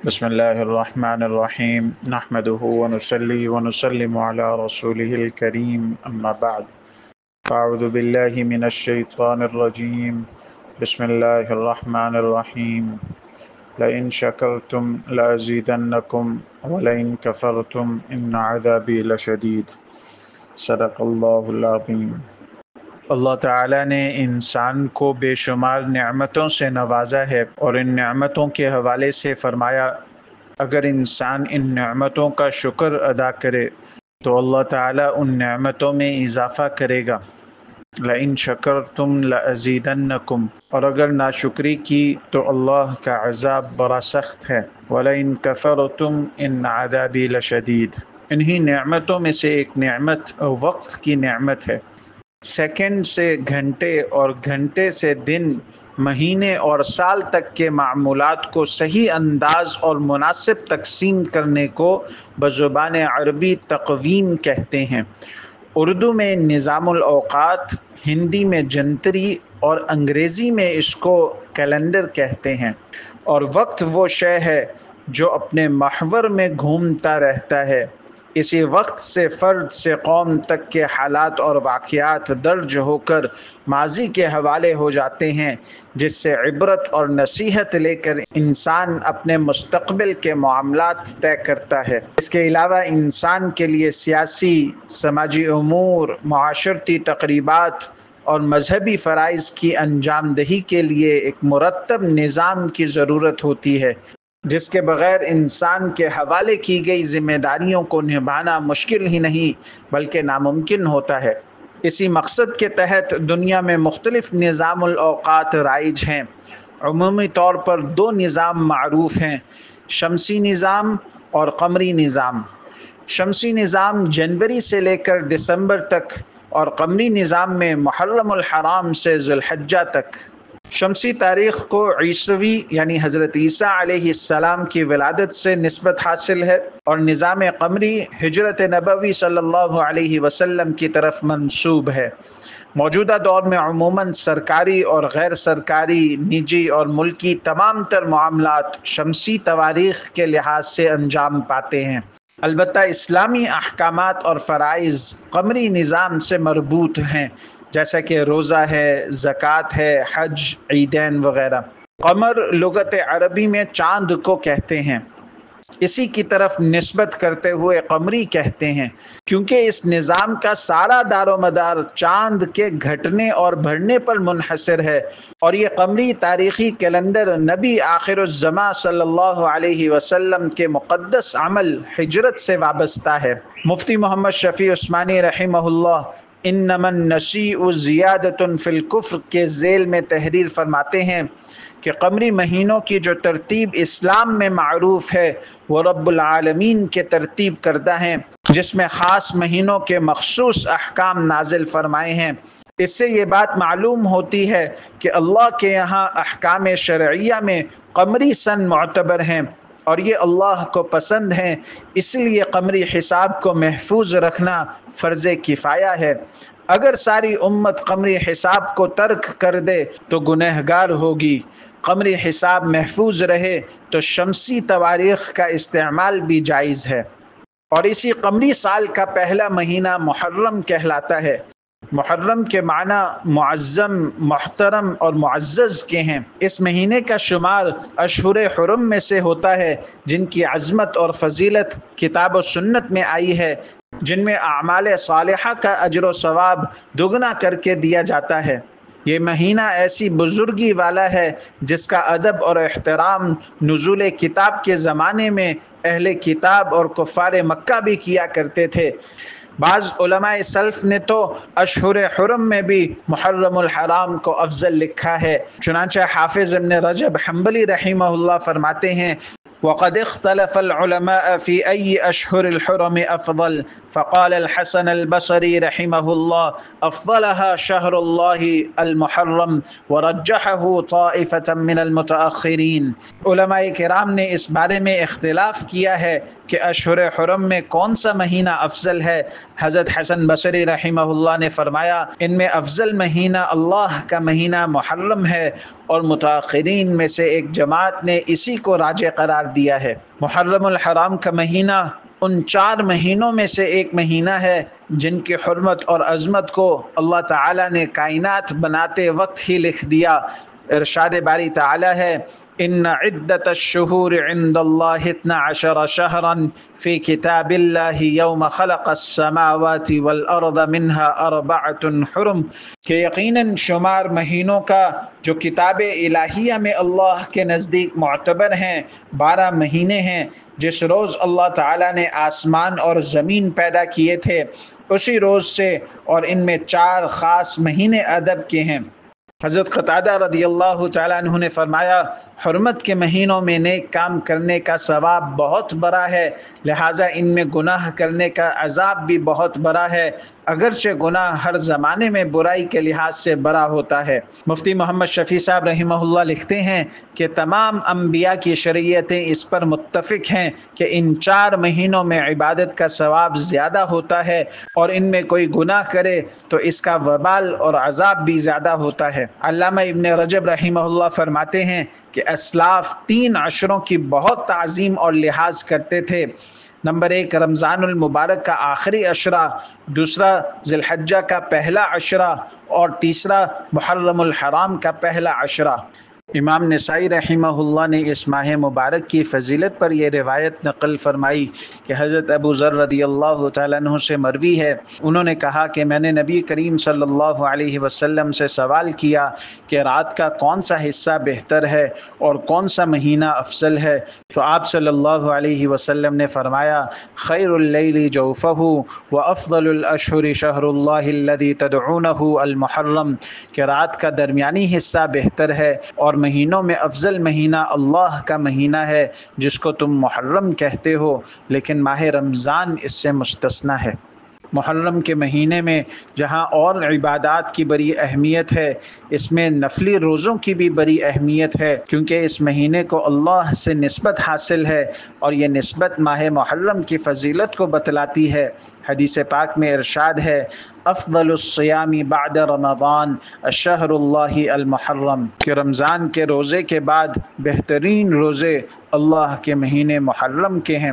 بسم اللہ الرحمن الرحیم نحمده ونصلی ونسلم علی رسوله الکریم اما بعد فاعوذ باللہ من الشیطان الرجیم بسم اللہ الرحمن الرحیم لئن شکرتم لأزیدنکم ولئن کفرتم ان عذابی لشدید صدق اللہ العظیم۔ اللہ تعالیٰ نے انسان کو بے شمار نعمتوں سے نوازا ہے اور ان نعمتوں کے حوالے سے فرمایا اگر انسان ان نعمتوں کا شکر ادا کرے تو اللہ تعالیٰ ان نعمتوں میں اضافہ کرے گا۔ لَإِن شَكَرْتُمْ لَأَزِيدَنَّكُمْ، اور اگر ناشکری کی تو اللہ کا عذاب بڑا سخت ہے۔ وَلَئِن كَفَرْتُمْ إِنَّ عَذَابِي لَشَدِيدٌ، انہی نعمتوں میں سے ایک نعمت وقت کی نعمت ہے۔ سیکنڈ سے گھنٹے اور گھنٹے سے دن، مہینے اور سال تک کے معمولات کو صحیح انداز اور مناسب تقسیم کرنے کو بزبان عربی تقویم کہتے ہیں۔ اردو میں نظام الاوقات، ہندی میں جنتری اور انگریزی میں اس کو کیلنڈر کہتے ہیں۔ اور وقت وہ شے ہے جو اپنے محور میں گھومتا رہتا ہے۔ اسی وقت سے فرد سے قوم تک کے حالات اور واقعات درج ہو کر ماضی کے حوالے ہو جاتے ہیں، جس سے عبرت اور نصیحت لے کر انسان اپنے مستقبل کے معاملات طے کرتا ہے۔ اس کے علاوہ انسان کے لیے سیاسی، سماجی امور، معاشرتی تقریبات اور مذہبی فرائض کی انجام دہی کے لیے ایک مرتب نظام کی ضرورت ہوتی ہے، جس کے بغیر انسان کے حوالے کی گئی ذمہ داریوں کو نبھانا مشکل ہی نہیں بلکہ ناممکن ہوتا ہے۔ اسی مقصد کے تحت دنیا میں مختلف نظام الاوقات رائج ہیں۔ عمومی طور پر دو نظام معروف ہیں، شمسی نظام اور قمری نظام۔ شمسی نظام جنوری سے لے کر دسمبر تک اور قمری نظام میں محرم الحرام سے ذی الحجہ تک۔ شمسی تاریخ کو عیسوی یعنی حضرت عیسیٰ علیہ السلام کی ولادت سے نسبت حاصل ہے، اور نظام قمری ہجرت نبوی صلی اللہ علیہ وسلم کی طرف منسوب ہے۔ موجودہ دور میں عموماً سرکاری اور غیر سرکاری، نجی اور ملکی تمام تر معاملات شمسی تواریخ کے لحاظ سے انجام پاتے ہیں، البتہ اسلامی احکامات اور فرائض قمری نظام سے مربوط ہیں، جیسا کہ روزہ ہے، زکوٰۃ ہے، حج، عیدین وغیرہ۔ قمر لغت عربی میں چاند کو کہتے ہیں، اسی کی طرف نسبت کرتے ہوئے قمری کہتے ہیں، کیونکہ اس نظام کا سارا دار و مدار چاند کے گھٹنے اور بڑھنے پر منحصر ہے، اور یہ قمری تاریخی کیلنڈر نبی آخر الزماں صلی اللہ علیہ وسلم کے مقدس عمل ہجرت سے وابستہ ہے۔ مفتی محمد شفیع عثمانی رحمہ اللہ انما النسیء زیادۃ فی الکفر کے ذیل میں تحریر فرماتے ہیں کہ قمری مہینوں کی جو ترتیب اسلام میں معروف ہے وہ رب العالمین کے ترتیب کردہ ہیں، جس میں خاص مہینوں کے مخصوص احکام نازل فرمائے ہیں۔ اس سے یہ بات معلوم ہوتی ہے کہ اللہ کے یہاں احکام شرعیہ میں قمری سن معتبر ہیں اور یہ اللہ کو پسند ہیں، اس لیے قمری حساب کو محفوظ رکھنا فرض کفایہ ہے۔ اگر ساری امت قمری حساب کو ترک کر دے تو گنہگار ہوگی۔ قمری حساب محفوظ رہے تو شمسی تواریخ کا استعمال بھی جائز ہے۔ اور اسی قمری سال کا پہلا مہینہ محرم کہلاتا ہے۔ محرم کے معنی معظم، محترم اور معزز کے ہیں۔ اس مہینے کا شمار اشہر حرم میں سے ہوتا ہے، جن کی عظمت اور فضیلت کتاب و سنت میں آئی ہے، جن میں اعمال صالحہ کا اجر و ثواب دگنا کر کے دیا جاتا ہے۔ یہ مہینہ ایسی بزرگی والا ہے جس کا ادب اور احترام نزول کتاب کے زمانے میں اہل کتاب اور کفار مکہ بھی کیا کرتے تھے۔ بعض علماء سلف نے تو اشہر حرم میں بھی محرم الحرام کو افضل لکھا ہے، چنانچہ حافظ ابن رجب حنبلی رحمہ اللہ فرماتے ہیں وَقَدْ اخْتَلَفَ الْعُلَمَاءُ فِي أَيِّ أَشْهُرِ الْحُرُمِ أَفْضَلُ فَقَالَ الْحَسَنُ الْبَصْرِي رحمه الله أفضلها شهر الله المحرم ورجحه طائفة من المتأخرين۔ علماء کرام نے اس بارے میں اختلاف کیا ہے کہ اشہر حرم میں کون سا مہینہ افضل ہے۔ حضرت حسن بصری رحمہ اللہ نے فرمایا ان میں افضل مہینہ اللہ کا مہینہ محرم ہے، اور متاخرین میں سے ایک جماعت نے اسی کو راجح قرار دیا ہے۔ محرم الحرام کا مہینہ ان 4 مہینوں میں سے ایک مہینہ ہے جن کی حرمت اور عظمت کو اللہ تعالیٰ نے کائنات بناتے وقت ہی لکھ دیا۔ ارشاد باری تعالیٰ ہے ان عدت الشہور عند اللہ 12 شہرا فی کتاب اللہ یوم خلق السماوات والارض منها 4 حرم، کہ یقیناً شمار مہینوں کا جو کتاب الہیہ میں اللہ کے نزدیک معتبر ہیں 12 مہینے ہیں۔ جس روز اللہ تعالیٰ نے آسمان اور زمین پیدا کیے تھے اسی روز سے، اور ان میں 4 خاص مہینے ادب کے ہیں۔ حضرت قتادہ رضی اللہ تعالیٰ عنہ نے فرمایا حرمت کے مہینوں میں نیک کام کرنے کا ثواب بہت بڑا ہے، لہٰذا ان میں گناہ کرنے کا عذاب بھی بہت بڑا ہے، اگرچہ گناہ ہر زمانے میں برائی کے لحاظ سے بڑا ہوتا ہے۔ مفتی محمد شفیع صاحب رحمہ اللہ لکھتے ہیں کہ تمام انبیاء کی شریعتیں اس پر متفق ہیں کہ ان 4 مہینوں میں عبادت کا ثواب زیادہ ہوتا ہے، اور ان میں کوئی گناہ کرے تو اس کا وبال اور عذاب بھی زیادہ ہوتا ہے۔ علامہ ابن رجب رحمہ اللہ فرماتے ہیں کہ اسلاف 3 عشروں کی بہت تعظیم اور لحاظ کرتے تھے۔ نمبر 1 رمضان المبارک کا آخری عشرہ، دوسرا ذی الحجہ کا پہلا عشرہ، اور تیسرا محرم الحرام کا پہلا عشرہ۔ امام نسائی رحمہ اللہ نے اس ماہ مبارک کی فضیلت پر یہ روایت نقل فرمائی کہ حضرت ابو ذر رضی اللہ تعالیٰ عنہ سے مروی ہے، انہوں نے کہا کہ میں نے نبی کریم صلی اللہ علیہ وسلم سے سوال کیا کہ رات کا کون سا حصہ بہتر ہے اور کون سا مہینہ افضل ہے، تو آپ صلی اللہ علیہ وسلم نے فرمایا خیر اللیل جوفہ وافضل الاشہر شہر اللہ الذی تدعونہ المحرم، کہ رات کا درمیانی حصہ بہتر ہے اور مہینوں میں افضل مہینہ اللہ کا مہینہ ہے جس کو تم محرم کہتے ہو، لیکن ماہ رمضان اس سے مستثنی ہے۔ محرم کے مہینے میں جہاں اور عبادات کی بڑی اہمیت ہے، اس میں نفلی روزوں کی بھی بڑی اہمیت ہے، کیونکہ اس مہینے کو اللہ سے نسبت حاصل ہے، اور یہ نسبت ماہ محرم کی فضیلت کو بتلاتی ہے۔ حدیث پاک میں ارشاد ہے افضل الصیام بعد رمضان الشہر اللہ المحرم، کہ رمضان کے روزے کے بعد بہترین روزے اللہ کے مہینے محرم کے ہیں۔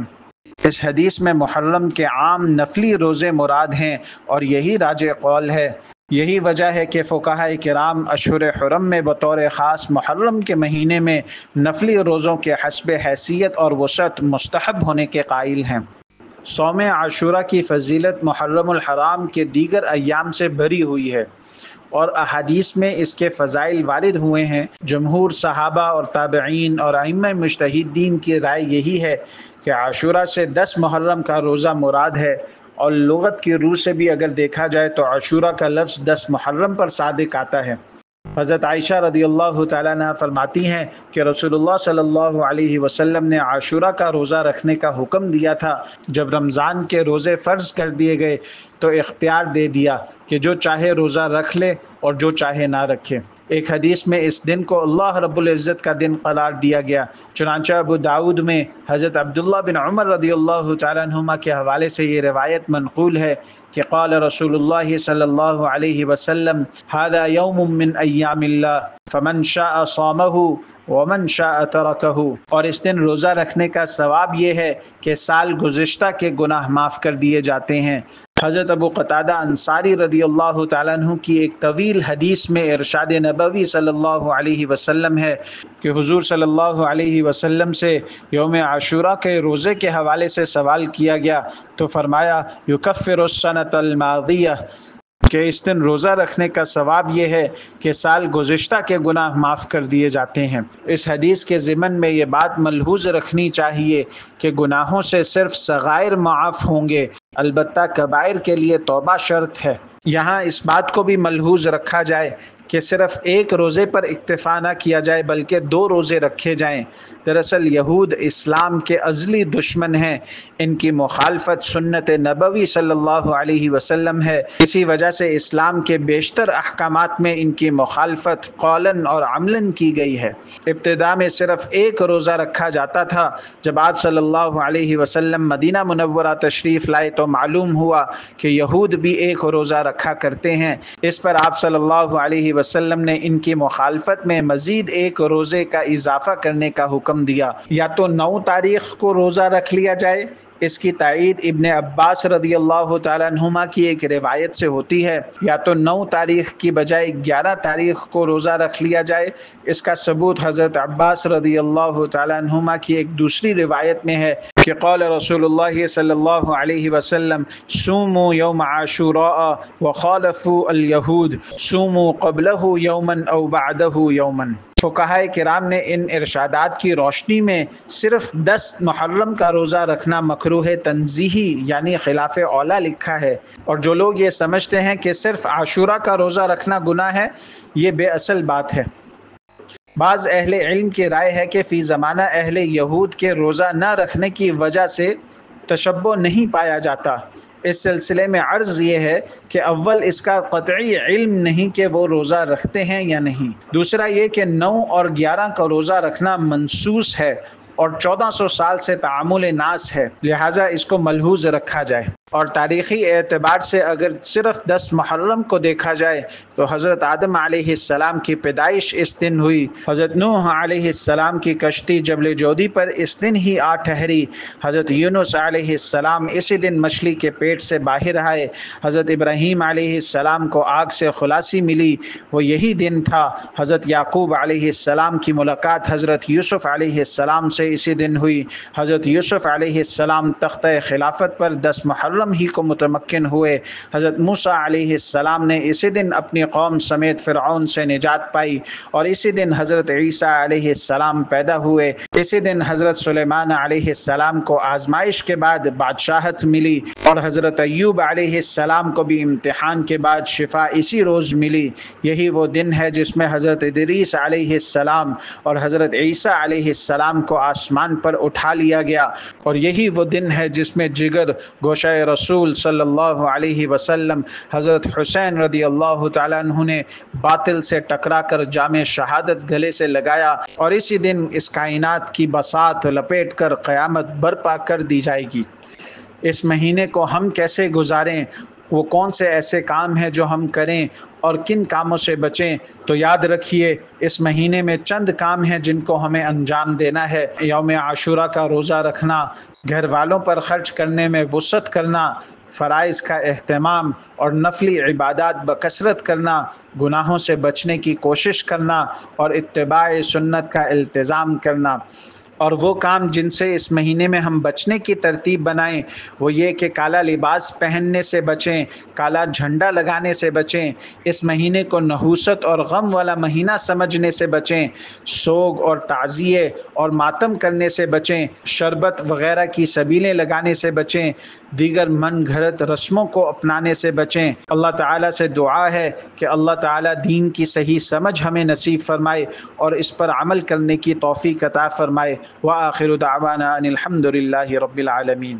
اس حدیث میں محرم کے عام نفلی روزے مراد ہیں، اور یہی راجح قول ہے۔ یہی وجہ ہے کہ فقہاء کرام اشہر حرم میں بطور خاص محرم کے مہینے میں نفلی روزوں کے حسب حیثیت اور وسعت مستحب ہونے کے قائل ہیں۔ صوم عاشورہ کی فضیلت محرم الحرام کے دیگر ایام سے بھری ہوئی ہے، اور احادیث میں اس کے فضائل وارد ہوئے ہیں۔ جمہور صحابہ اور تابعین اور ائمہ مجتہدین کی رائے یہی ہے کہ عاشورہ سے 10 محرم کا روزہ مراد ہے، اور لغت کی روح سے بھی اگر دیکھا جائے تو عاشورہ کا لفظ 10 محرم پر صادق آتا ہے۔ حضرت عائشہ رضی اللہ تعالیٰ عنہ فرماتی ہیں کہ رسول اللہ صلی اللہ علیہ وسلم نے عاشورہ کا روزہ رکھنے کا حکم دیا تھا۔ جب رمضان کے روزے فرض کر دیے گئے تو اختیار دے دیا کہ جو چاہے روزہ رکھ لے اور جو چاہے نہ رکھے۔ ایک حدیث میں اس دن کو اللہ رب العزت کا دن قرار دیا گیا۔ چنانچہ ابو داؤد میں حضرت عبداللہ بن عمر رضی اللہ تعالیٰ عنہما کے حوالے سے یہ روایت منقول ہے کہ قال رسول اللہ صلی اللہ علیہ وسلم هذا یوم من ایام اللہ فمن شاء صامہ ومن شاء ترکہ، اور اس دن روزہ رکھنے کا ثواب یہ ہے کہ سال گزشتہ کے گناہ معاف کر دیے جاتے ہیں۔ حضرت ابو قتادہ انصاری رضی اللہ تعالیٰ عنہ کی ایک طویل حدیث میں ارشاد نبوی صلی اللہ علیہ وسلم ہے کہ حضور صلی اللہ علیہ وسلم سے یوم عاشورہ کے روزے کے حوالے سے سوال کیا گیا تو فرمایا یکفر السنۃ الماضیہ، کہ اس دن روزہ رکھنے کا ثواب یہ ہے کہ سال گزشتہ کے گناہ معاف کر دیے جاتے ہیں۔ اس حدیث کے ضمن میں یہ بات ملحوظ رکھنی چاہیے کہ گناہوں سے صرف صغائر معاف ہوں گے، البتہ کبائر کے لیے توبہ شرط ہے۔ یہاں اس بات کو بھی ملحوظ رکھا جائے کہ صرف ایک روزے پر اکتفا نہ کیا جائے بلکہ 2 روزے رکھے جائیں۔ دراصل یہود اسلام کے ازلی دشمن ہیں، ان کی مخالفت سنت نبوی صلی اللہ علیہ وسلم ہے، اسی وجہ سے اسلام کے بیشتر احکامات میں ان کی مخالفت قولاً اور عملاً کی گئی ہے۔ ابتدا میں صرف ایک روزہ رکھا جاتا تھا، جب آپ صلی اللہ علیہ وسلم مدینہ منورہ تشریف لائے تو معلوم ہوا کہ یہود بھی ایک روزہ رکھا کرتے ہیں۔ اس پر آپ صلی اللہ علیہ وسلم نے ان کی مخالفت میں مزید ایک روزے کا اضافہ کرنے کا حکم دیا، یا تو 9 تاریخ کو روزہ رکھ لیا جائے، اس کی تائید ابن عباس رضی اللہ تعالیٰ عنہما کی ایک روایت سے ہوتی ہے، یا تو 9 تاریخ کی بجائے 11 تاریخ کو روزہ رکھ لیا جائے۔ اس کا ثبوت حضرت عباس رضی اللہ تعالیٰ عنہما کی ایک دوسری روایت میں ہے کہ قال رسول اللہ صلی اللہ علیہ وسلم صوموا یوم عاشوراء وخالفوا الیہود صوموا قبلہ یوما او بعدہ یوما۔ فقہائے کرام نے ان ارشادات کی روشنی میں صرف 10 محرم کا روزہ رکھنا مکروہ تنزیہی یعنی خلاف اولا لکھا ہے، اور جو لوگ یہ سمجھتے ہیں کہ صرف عاشورہ کا روزہ رکھنا گناہ ہے، یہ بے اصل بات ہے۔ بعض اہل علم کی رائے ہے کہ فی زمانہ اہل یہود کے روزہ نہ رکھنے کی وجہ سے تشبہ نہیں پایا جاتا۔ اس سلسلے میں عرض یہ ہے کہ اول اس کا قطعی علم نہیں کہ وہ روزہ رکھتے ہیں یا نہیں، دوسرا یہ کہ 9 اور 11 کا روزہ رکھنا منسوس ہے اور 1400 سال سے تعامل ناس ہے، لہٰذا اس کو ملحوظ رکھا جائے۔ اور تاریخی اعتبار سے اگر صرف 10 محرم کو دیکھا جائے تو حضرت آدم علیہ السلام کی پیدائش اس دن ہوئی، حضرت نوح علیہ السلام کی کشتی جبل جودی پر اس دن ہی آ ٹھہری، حضرت یونس علیہ السلام اسی دن مچھلی کے پیٹ سے باہر آئے، حضرت ابراہیم علیہ السلام کو آگ سے خلاصی ملی، وہ یہی دن تھا، حضرت یعقوب علیہ السلام کی ملاقات حضرت یوسف علیہ السلام سے اسی دن ہوئی، حضرت یوسف علیہ السلام تختہ خلافت پر 10 محرم ہی کو متمکن ہوئے، حضرت موسیٰ علیہ السلام نے اسی دن اپنی قوم سمیت فرعون سے نجات پائی، اور اسی دن حضرت عیسیٰ علیہ السلام پیدا ہوئے، اسی دن حضرت سلیمان علیہ السلام کو آزمائش کے بعد بادشاہت ملی، اور حضرت ایوب علیہ السلام کو بھی امتحان کے بعد شفا اسی روز ملی۔ یہی وہ دن ہے جس میں حضرت ادریس علیہ السلام اور حضرت عیسیٰ علیہ السلام کو آسمان پر اٹھا لیا گیا، اور یہی وہ دن ہے جس میں جگر گوشہ رسول صلی اللہ علیہ وسلم حضرت حسین رضی اللہ تعالیٰ عنہ نے باطل سے ٹکرا کر جام شہادت گلے سے لگایا، اور اسی دن اس کائنات کی بساط لپیٹ کر قیامت برپا کر دی جائے گی۔ اس مہینے کو ہم کیسے گزاریں، وہ کون سے ایسے کام ہیں جو ہم کریں اور کن کاموں سے بچیں؟ تو یاد رکھیے اس مہینے میں چند کام ہیں جن کو ہمیں انجام دینا ہے۔ یوم عاشورہ کا روزہ رکھنا، گھر والوں پر خرچ کرنے میں وسعت کرنا، فرائض کا اہتمام اور نفلی عبادات بکثرت کرنا، گناہوں سے بچنے کی کوشش کرنا اور اتباع سنت کا التزام کرنا۔ اور وہ کام جن سے اس مہینے میں ہم بچنے کی ترتیب بنائیں وہ یہ کہ کالا لباس پہننے سے بچیں، کالا جھنڈا لگانے سے بچیں، اس مہینے کو نحوست اور غم والا مہینہ سمجھنے سے بچیں، سوگ اور تعزیے اور ماتم کرنے سے بچیں، شربت وغیرہ کی سبیلیں لگانے سے بچیں، دیگر من گھڑت رسموں کو اپنانے سے بچیں۔ اللہ تعالیٰ سے دعا ہے کہ اللہ تعالیٰ دین کی صحیح سمجھ ہمیں نصیب فرمائے اور اس پر عمل کرنے کی توفیق عطا فرمائے۔ وآخر دعوانا ان الحمد للہ رب العالمین۔